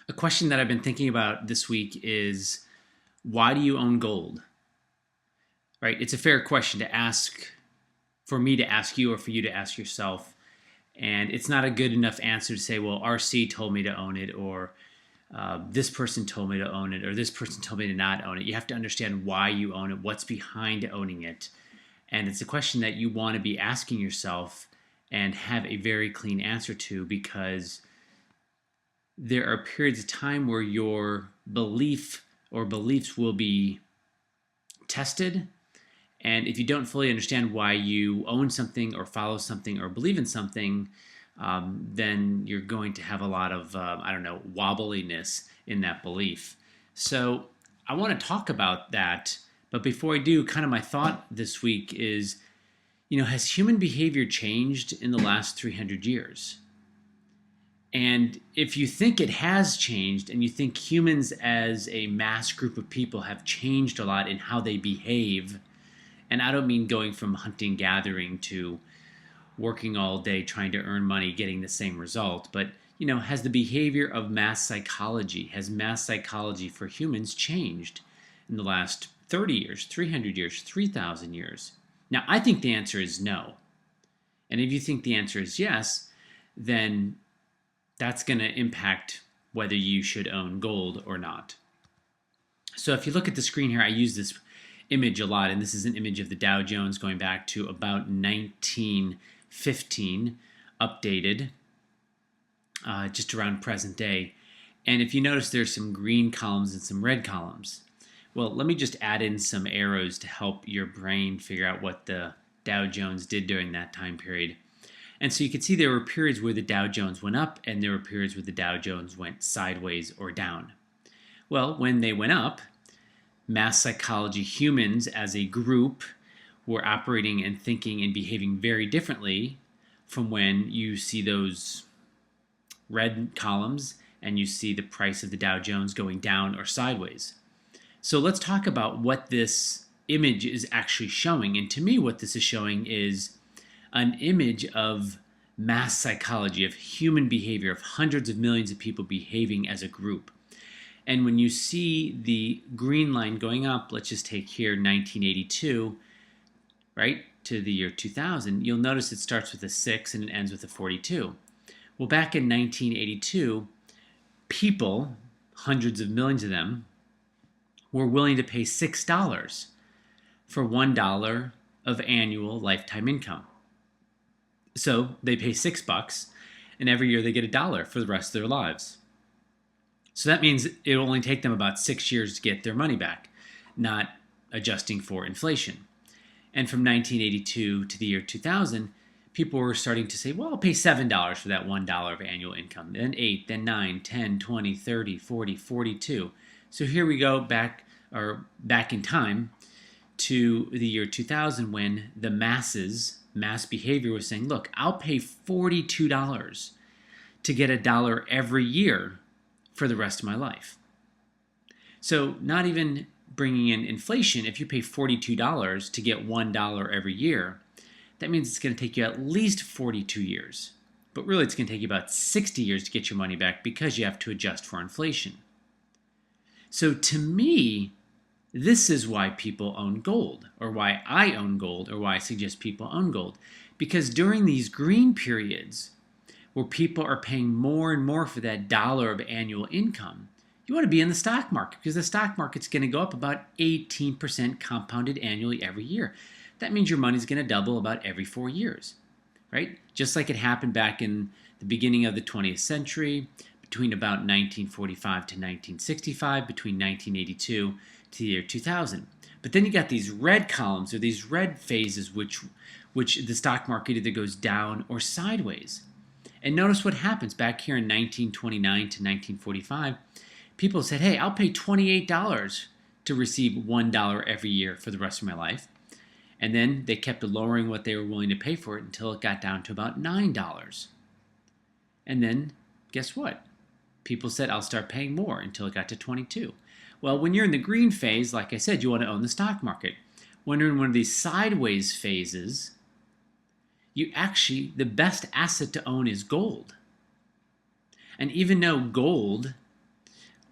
A question that I've been thinking about this week is, why do you own gold? Right? It's a fair question to ask, for me to ask you or for you to ask yourself. And it's not a good enough answer to say, well, RC told me to own it, or this person told me to own it, or this person told me to not own it. You have to understand why you own it, what's behind owning it. And it's a question that you want to be asking yourself and have a very clean answer to, because there are periods of time where your belief or beliefs will be tested. And if you don't fully understand why you own something or follow something or believe in something, then you're going to have a lot of, wobbliness in that belief. So I want to talk about that. But before I do, kind of my thought this week is, has human behavior changed in the last 300 years? And if you think it has changed, and you think humans as a mass group of people have changed a lot in how they behave, and I don't mean going from hunting, gathering to working all day trying to earn money, getting the same result, but has the behavior of mass psychology, has mass psychology for humans changed in the last 30 years, 300 years, 3,000 years? Now, I think the answer is no. And if you think the answer is yes, then that's going to impact whether you should own gold or not. So if you look at the screen here, I use this image a lot, and this is an image of the Dow Jones going back to about 1915, updated, just around present day. And if you notice, there's some green columns and some red columns. Well, let me just add in some arrows to help your brain figure out what the Dow Jones did during that time period. And so you can see there were periods where the Dow Jones went up, and there were periods where the Dow Jones went sideways or down. Well, when they went up, mass psychology, humans as a group were operating and thinking and behaving very differently from when you see those red columns and you see the price of the Dow Jones going down or sideways. So let's talk about what this image is actually showing. And to me, what this is showing is an image of mass psychology, of human behavior, of hundreds of millions of people behaving as a group. And when you see the green line going up, let's just take here 1982, right, to the year 2000, you'll notice it starts with a 6 and it ends with a 42. Well, back in 1982, people, hundreds of millions of them, were willing to pay $6 for $1 of annual lifetime income. So they pay $6, and every year they get $1 for the rest of their lives. So that means it will only take them about 6 years to get their money back, not adjusting for inflation. And from 1982 to the year 2000, people were starting to say, well, I'll pay $7 for that $1 of annual income, then 8, then 9, 10, 20, 30, 40, 42. So here we go back in time to the year 2000, when the mass behavior was saying, look, I'll pay $42 to get $1 every year for the rest of my life. So not even bringing in inflation, if you pay $42 to get $1 every year, that means it's going to take you at least 42 years. But really, it's going to take you about 60 years to get your money back, because you have to adjust for inflation. So to me, this is why people own gold, or why I own gold, or why I suggest people own gold. Because during these green periods, where people are paying more and more for that $1 of annual income, you want to be in the stock market, because the stock market's going to go up about 18% compounded annually every year. That means your money's going to double about every 4 years, right? Just like it happened back in the beginning of the 20th century, between about 1945 to 1965, between 1982 to the year 2000. But then you got these red columns, or these red phases, which the stock market either goes down or sideways. And notice what happens back here in 1929 to 1945. People said, hey, I'll pay $28 to receive $1 every year for the rest of my life. And then they kept lowering what they were willing to pay for it until it got down to about $9. And then, guess what? People said, I'll start paying more, until it got to 22. Well, when you're in the green phase, like I said, you want to own the stock market. When you're in one of these sideways phases, the best asset to own is gold. And even though gold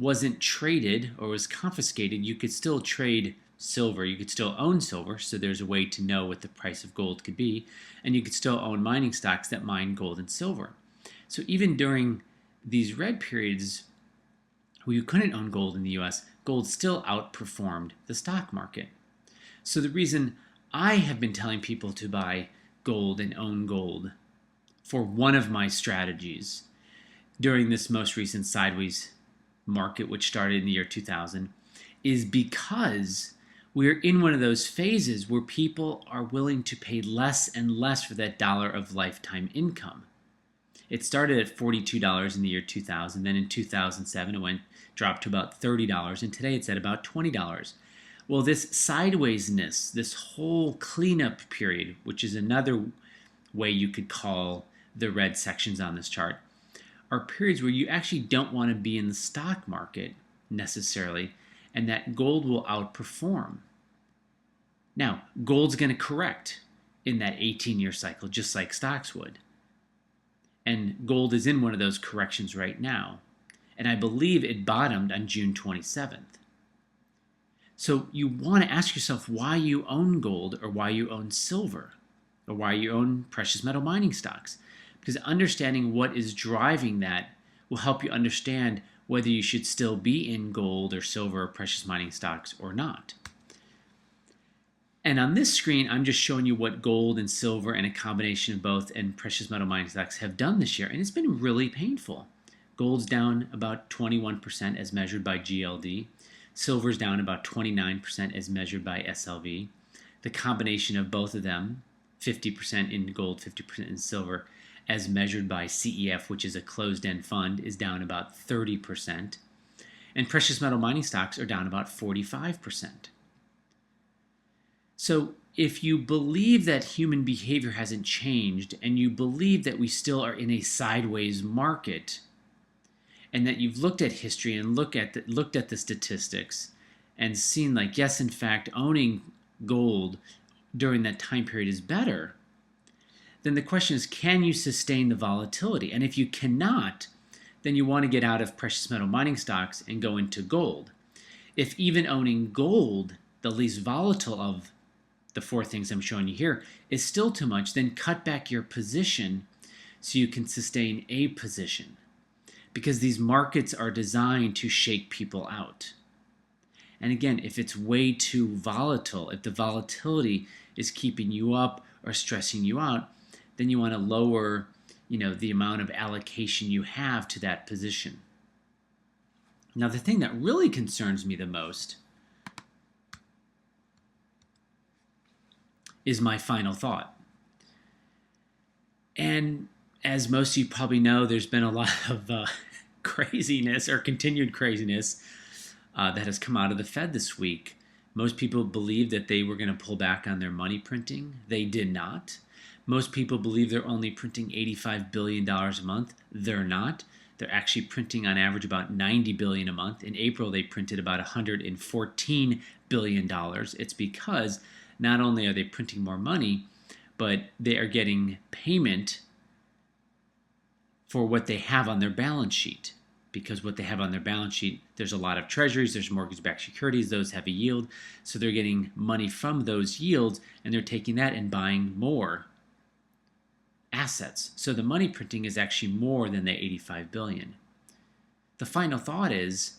wasn't traded or was confiscated, you could still trade silver. You could still own silver, so there's a way to know what the price of gold could be, and you could still own mining stocks that mine gold and silver. So even during these red periods where you couldn't own gold in the US, gold still outperformed the stock market. So the reason I have been telling people to buy gold and own gold for one of my strategies during this most recent sideways market, which started in the year 2000, is because we're in one of those phases where people are willing to pay less and less for that dollar of lifetime income. It started at $42 in the year 2000. Then in 2007, it dropped to about $30, and today it's at about $20. Well, this sidewaysness, this whole cleanup period, which is another way you could call the red sections on this chart, are periods where you actually don't want to be in the stock market necessarily, and that gold will outperform. Now, gold's going to correct in that 18-year cycle, just like stocks would. And gold is in one of those corrections right now. And I believe it bottomed on June 27th. So you want to ask yourself why you own gold or why you own silver or why you own precious metal mining stocks. Because understanding what is driving that will help you understand whether you should still be in gold or silver or precious mining stocks or not. And on this screen, I'm just showing you what gold and silver and a combination of both and precious metal mining stocks have done this year. And it's been really painful. Gold's down about 21% as measured by GLD. Silver's down about 29% as measured by SLV. The combination of both of them, 50% in gold, 50% in silver, as measured by CEF, which is a closed-end fund, is down about 30%. And precious metal mining stocks are down about 45%. So if you believe that human behavior hasn't changed and you believe that we still are in a sideways market and that you've looked at history and looked at the statistics and seen like, yes, in fact, owning gold during that time period is better, then the question is, can you sustain the volatility? And if you cannot, then you want to get out of precious metal mining stocks and go into gold. If even owning gold, the least volatile of the four things I'm showing you here, is still too much, then cut back your position so you can sustain a position. Because these markets are designed to shake people out. And again, if it's way too volatile, if the volatility is keeping you up or stressing you out, then you want to lower, the amount of allocation you have to that position. Now, the thing that really concerns me the most is my final thought. And as most of you probably know, there's been a lot of craziness or continued craziness that has come out of the Fed this week. Most people believed that they were going to pull back on their money printing. They did not. Most people believe they're only printing $85 billion a month. They're not. They're actually printing on average about $90 billion a month. In April, they printed about $114 billion. It's because not only are they printing more money, but they are getting payment for what they have on their balance sheet. Because what they have on their balance sheet, there's a lot of treasuries, there's mortgage-backed securities, those have a yield. So they're getting money from those yields, and they're taking that and buying more assets. So the money printing is actually more than the $85 billion. The final thought is,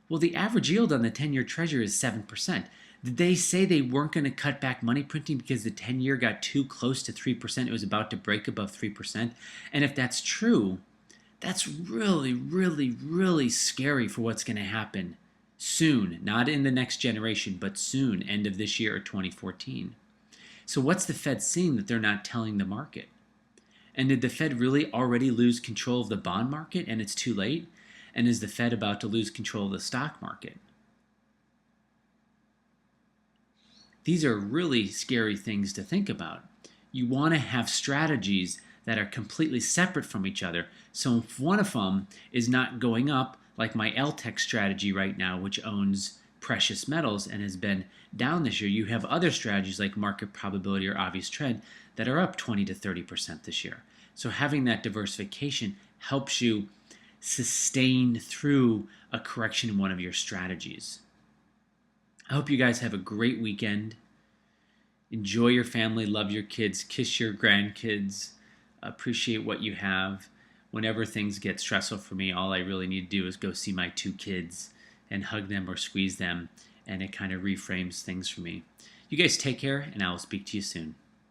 well, the average yield on the 10-year treasury is 7%. Did they say they weren't going to cut back money printing because the 10-year got too close to 3%? It was about to break above 3%. And if that's true, that's really, really, really scary for what's going to happen soon. Not in the next generation, but soon, end of this year or 2014. So what's the Fed seeing that they're not telling the market? And did the Fed really already lose control of the bond market and it's too late? And is the Fed about to lose control of the stock market? These are really scary things to think about. You want to have strategies that are completely separate from each other. So if one of them is not going up, like my LTEC strategy right now, which owns precious metals and has been down this year, you have other strategies like market probability or obvious trend that are up 20 to 30% this year. So having that diversification helps you sustain through a correction in one of your strategies. I hope you guys have a great weekend. Enjoy your family, love your kids, kiss your grandkids, appreciate what you have. Whenever things get stressful for me, all I really need to do is go see my 2 kids and hug them or squeeze them, and it kind of reframes things for me. You guys take care, and I will speak to you soon.